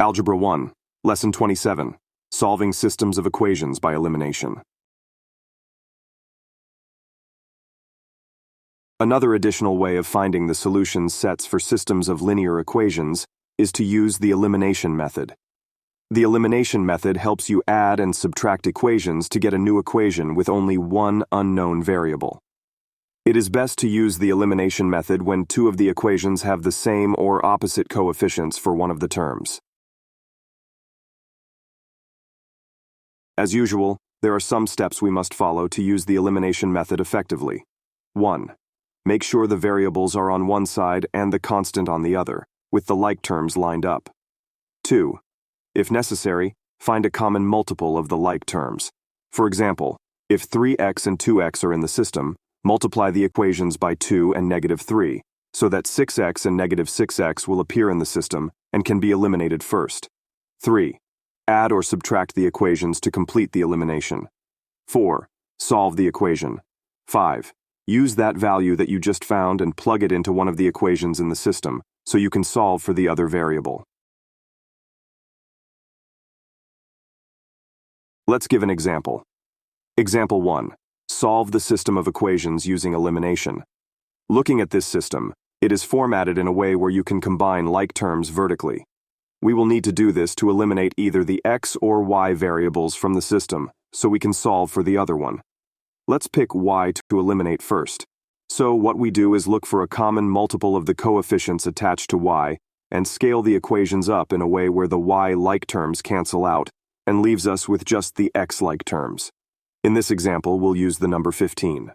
Algebra 1, Lesson 27, Solving Systems of Equations by Elimination. Another additional way of finding the solution sets for systems of linear equations is to use the elimination method. The elimination method helps you add and subtract equations to get a new equation with only one unknown variable. It is best to use the elimination method when two of the equations have the same or opposite coefficients for one of the terms. As usual, there are some steps we must follow to use the elimination method effectively. 1. Make sure the variables are on one side and the constant on the other, with the like terms lined up. 2. If necessary, find a common multiple of the like terms. For example, if 3x and 2x are in the system, multiply the equations by 2 and -3, so that 6x and -6x will appear in the system and can be eliminated first. 3. Add or subtract the equations to complete the elimination. 4. Solve the equation. 5. Use that value that you just found and plug it into one of the equations in the system, so you can solve for the other variable. Let's give an example. Example 1. Solve the system of equations using elimination. Looking at this system, it is formatted in a way where you can combine like terms vertically. We will need to do this to eliminate either the x or y variables from the system, so we can solve for the other one. Let's pick y to eliminate first. So what we do is look for a common multiple of the coefficients attached to y, and scale the equations up in a way where the y-like terms cancel out, and leaves us with just the x-like terms. In this example, we'll use the number 15.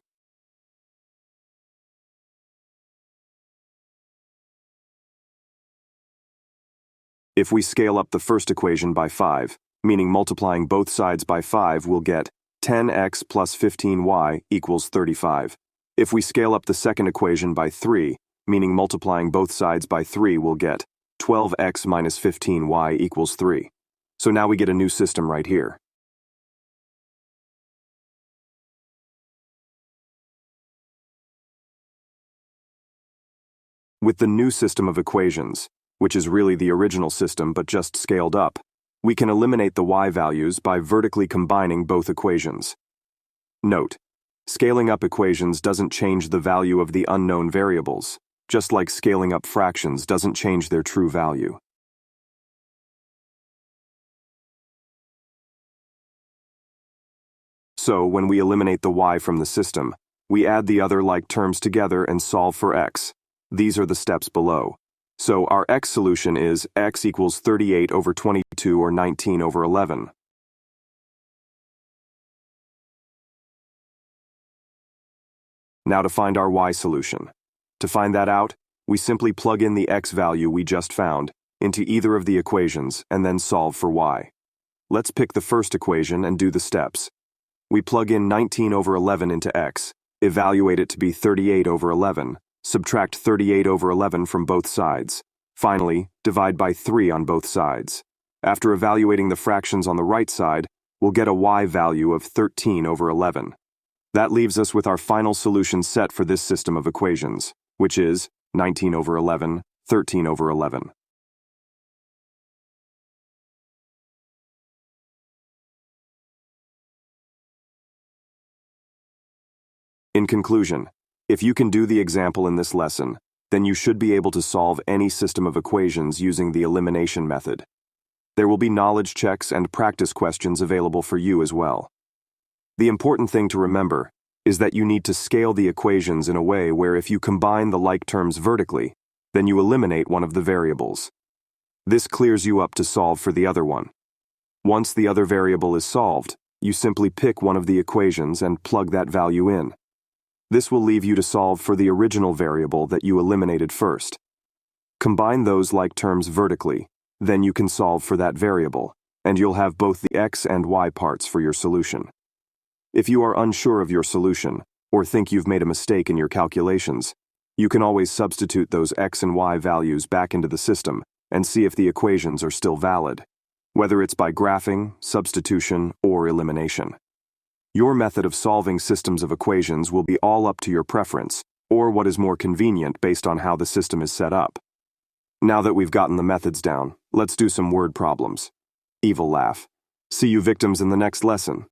If we scale up the first equation by 5, meaning multiplying both sides by 5, we'll get 10x plus 15y equals 35. If we scale up the second equation by 3, meaning multiplying both sides by 3, we'll get 12x minus 15y equals 3. So now we get a new system right here. With the new system of equations, which is really the original system but just scaled up, we can eliminate the y values by vertically combining both equations. Note, scaling up equations doesn't change the value of the unknown variables, just like scaling up fractions doesn't change their true value. So, when we eliminate the y from the system, we add the other like terms together and solve for x. These are the steps below. So our x solution is x equals 38 over 22 or 19 over 11. Now to find our y solution. To find that out, we simply plug in the x value we just found into either of the equations and then solve for y. Let's pick the first equation and do the steps. We plug in 19 over 11 into x, evaluate it to be 38 over 11, subtract 38 over 11 from both sides. Finally, divide by 3 on both sides. After evaluating the fractions on the right side, we'll get a y value of 13 over 11. That leaves us with our final solution set for this system of equations, which is 19 over 11, 13 over 11. In conclusion, if you can do the example in this lesson, then you should be able to solve any system of equations using the elimination method. There will be knowledge checks and practice questions available for you as well. The important thing to remember is that you need to scale the equations in a way where if you combine the like terms vertically, then you eliminate one of the variables. This clears you up to solve for the other one. Once the other variable is solved, you simply pick one of the equations and plug that value in. This will leave you to solve for the original variable that you eliminated first. Combine those like terms vertically, then you can solve for that variable, and you'll have both the x and y parts for your solution. If you are unsure of your solution, or think you've made a mistake in your calculations, you can always substitute those x and y values back into the system and see if the equations are still valid, whether it's by graphing, substitution, or elimination. Your method of solving systems of equations will be all up to your preference, or what is more convenient based on how the system is set up. Now that we've gotten the methods down, Let's do some word problems. Evil laugh. See you victims in the next lesson.